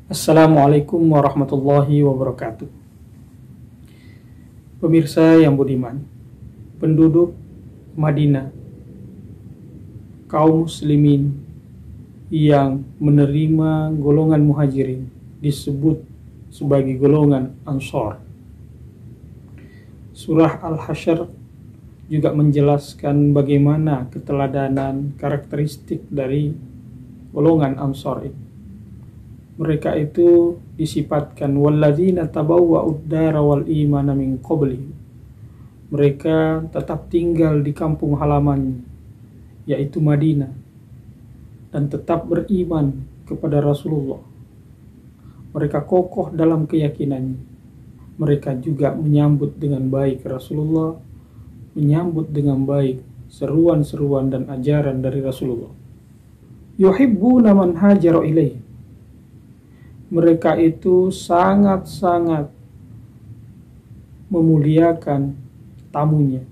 Assalamualaikum warahmatullahi wabarakatuh. Pemirsa yang budiman, penduduk Madinah, kaum muslimin yang menerima golongan muhajirin disebut sebagai golongan Ansor. Surah Al-Hasyr juga menjelaskan bagaimana keteladanan karakteristik dari golongan Ansor itu. Mereka itu disifatkan walladzina tabawwa'ud dara wal imana min qablihim. Mereka tetap tinggal di kampung halamannya, yaitu Madinah, dan tetap beriman kepada Rasulullah. Mereka kokoh dalam keyakinannya. Mereka juga menyambut dengan baik Rasulullah, menyambut dengan baik seruan-seruan dan ajaran dari Rasulullah. Yuhibbuna man hajara ilaihi. Mereka itu sangat-sangat memuliakan tamunya.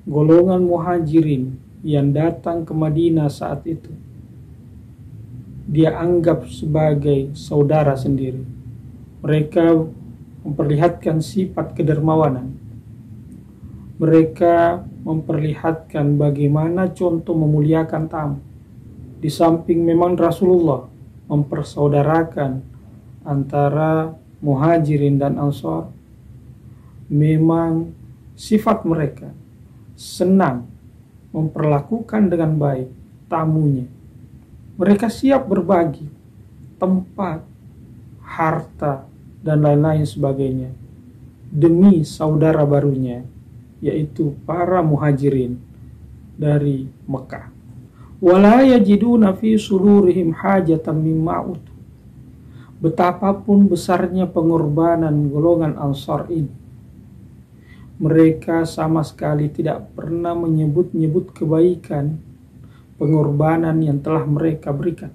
Golongan muhajirin yang datang ke Madinah saat itu, dia anggap sebagai saudara sendiri. Mereka memperlihatkan sifat kedermawanan. Mereka memperlihatkan bagaimana contoh memuliakan tamu. Di samping memang Rasulullah mempersaudarakan antara muhajirin dan ansor, memang sifat mereka senang memperlakukan dengan baik tamunya. Mereka siap berbagi tempat, harta, dan lain-lain sebagainya demi saudara barunya, yaitu para muhajirin dari Mekah. Wala yajiduna fi sudurihim hajatan mimma utu. Betapapun besarnya pengorbanan golongan Ansar ini, mereka sama sekali tidak pernah menyebut-nyebut kebaikan pengorbanan yang telah mereka berikan.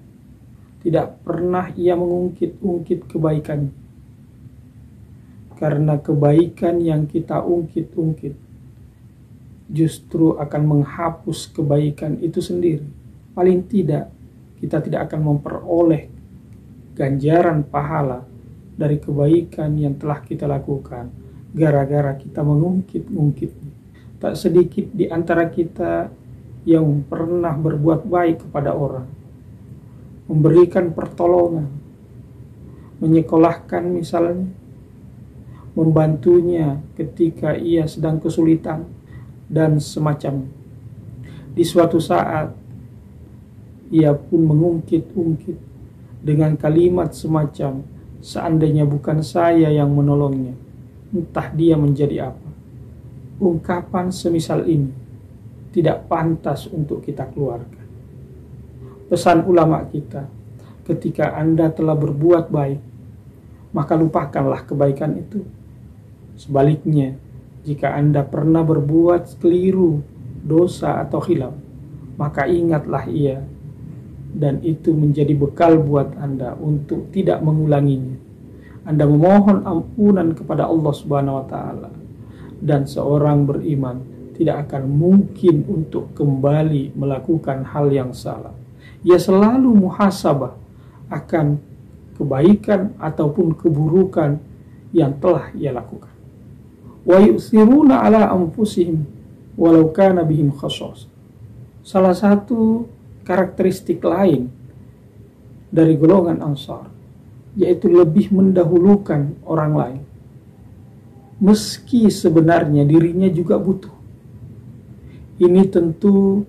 Tidak pernah ia mengungkit-ungkit kebaikan, karena kebaikan yang kita ungkit-ungkit justru akan menghapus kebaikan itu sendiri. Paling tidak, kita tidak akan memperoleh ganjaran pahala dari kebaikan yang telah kita lakukan gara-gara kita mengungkit-ungkitnya. Tak sedikit di antara kita yang pernah berbuat baik kepada orang, memberikan pertolongan, menyekolahkan misalnya, membantunya ketika ia sedang kesulitan, dan semacam. Di suatu saat ia pun mengungkit-ungkit dengan kalimat semacam, seandainya bukan saya yang menolongnya, entah dia menjadi apa. Ungkapan semisal ini tidak pantas untuk kita keluarkan. Pesan ulama kita, ketika Anda telah berbuat baik, maka lupakanlah kebaikan itu. Sebaliknya, jika Anda pernah berbuat keliru, dosa atau khilaf, maka ingatlah ia, dan itu menjadi bekal buat Anda untuk tidak mengulanginya. Anda memohon ampunan kepada Allah Subhanahu wa Ta'ala, dan seorang beriman tidak akan mungkin untuk kembali melakukan hal yang salah. Ia selalu muhasabah akan kebaikan ataupun keburukan yang telah ia lakukan. Wa yu'thiruna ala anfusihim walau kana bihim khassas. Salah satu karakteristik lain dari golongan Ansar, yaitu lebih mendahulukan orang lain, meski sebenarnya dirinya juga butuh. Ini tentu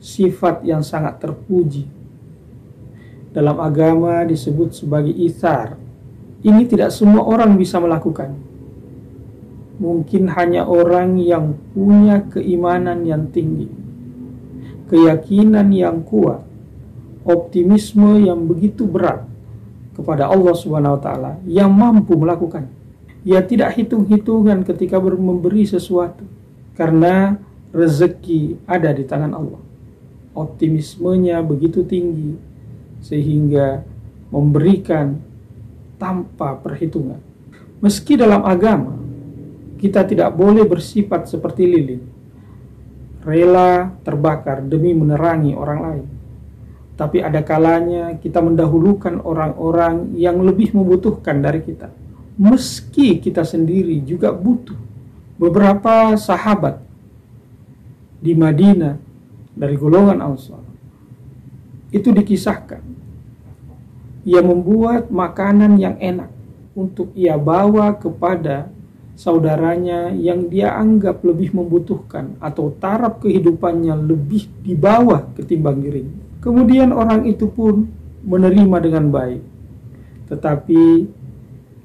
sifat yang sangat terpuji. Dalam agama disebut sebagai itsar. Ini tidak semua orang bisa melakukan. Mungkin hanya orang yang punya keimanan yang tinggi, keyakinan yang kuat, optimisme yang begitu berat kepada Allah Subhanahu wa Ta'ala yang mampu melakukan. Ia tidak hitung-hitungan ketika memberi sesuatu, karena rezeki ada di tangan Allah. Optimismenya begitu tinggi sehingga memberikan tanpa perhitungan. Meski dalam agama kita tidak boleh bersifat seperti lilin, rela terbakar demi menerangi orang lain. Tapi ada kalanya kita mendahulukan orang-orang yang lebih membutuhkan dari kita, meski kita sendiri juga butuh. Beberapa sahabat di Madinah dari golongan Ansar itu dikisahkan, ia membuat makanan yang enak untuk ia bawa kepada saudaranya yang dia anggap lebih membutuhkan atau taraf kehidupannya lebih di bawah ketimbang dirinya. Kemudian orang itu pun menerima dengan baik. Tetapi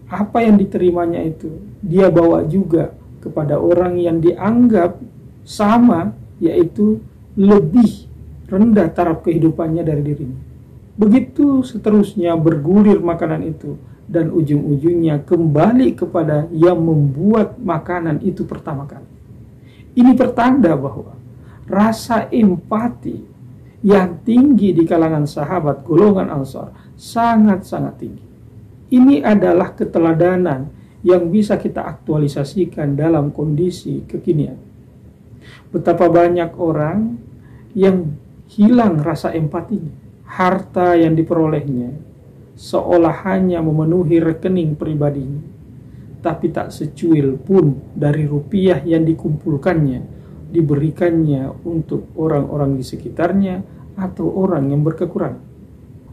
apa yang diterimanya itu dia bawa juga kepada orang yang dianggap sama, yaitu lebih rendah taraf kehidupannya dari dirinya. Begitu seterusnya bergulir makanan itu, dan ujung-ujungnya kembali kepada yang membuat makanan itu pertama kali. Ini pertanda bahwa rasa empati yang tinggi di kalangan sahabat golongan Ansar sangat-sangat tinggi. Ini adalah keteladanan yang bisa kita aktualisasikan dalam kondisi kekinian. Betapa banyak orang yang hilang rasa empatinya. Harta yang diperolehnya seolah hanya memenuhi rekening pribadinya, tapi tak secuil pun dari rupiah yang dikumpulkannya diberikannya untuk orang-orang di sekitarnya atau orang yang berkekurangan.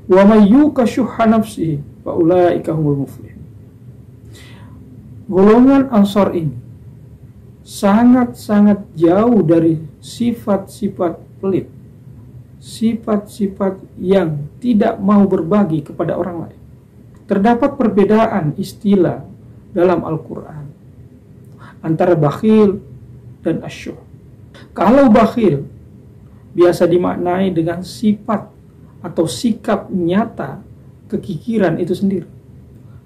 Wa may yuqa syuhha nafsihi fa ulaika humul muflihun. Golongan Ansar ini sangat-sangat jauh dari sifat-sifat pelit, sifat-sifat yang tidak mau berbagi kepada orang lain. Terdapat perbedaan istilah dalam Al-Quran antara bakhil dan asyuh. Kalau bakhil biasa dimaknai dengan sifat atau sikap nyata kekikiran itu sendiri.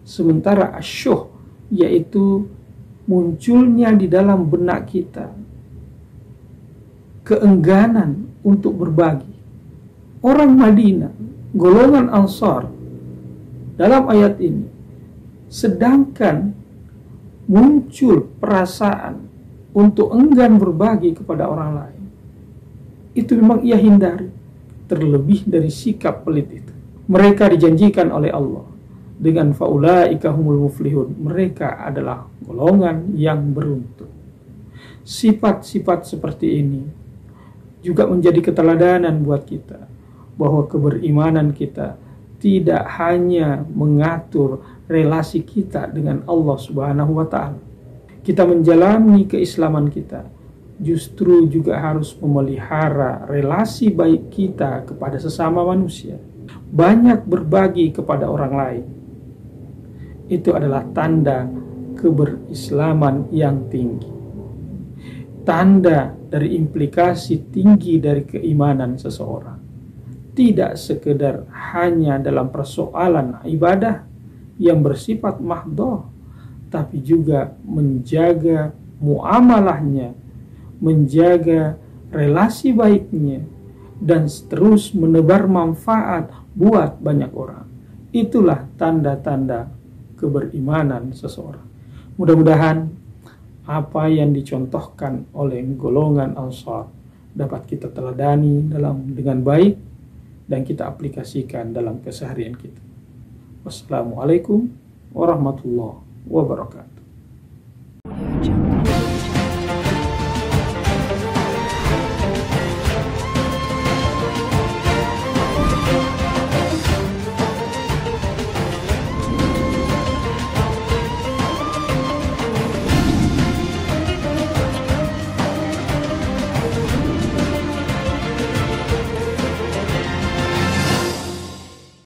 Sementara asyuh yaitu munculnya di dalam benak kita keengganan untuk berbagi. Orang Madinah, golongan Ansar dalam ayat ini, sedangkan muncul perasaan untuk enggan berbagi kepada orang lain, itu memang ia hindari, terlebih dari sikap pelit itu. Mereka dijanjikan oleh Allah dengan faulaika humul muflihun, mereka adalah golongan yang beruntung. Sifat-sifat seperti ini juga menjadi keteladanan buat kita, bahwa keberimanan kita tidak hanya mengatur relasi kita dengan Allah Subhanahu wa Ta'ala. Kita menjalani keislaman kita justru juga harus memelihara relasi baik kita kepada sesama manusia. Banyak berbagi kepada orang lain, itu adalah tanda keberislaman yang tinggi, tanda dari implikasi tinggi dari keimanan seseorang. Tidak sekedar hanya dalam persoalan ibadah yang bersifat mahdhah, tapi juga menjaga muamalahnya, menjaga relasi baiknya, dan terus menebar manfaat buat banyak orang. Itulah tanda-tanda keberimanan seseorang. Mudah-mudahan apa yang dicontohkan oleh golongan Ansar dapat kita teladani dengan baik dan kita aplikasikan dalam keseharian kita. Wassalamualaikum warahmatullahi wabarakatuh.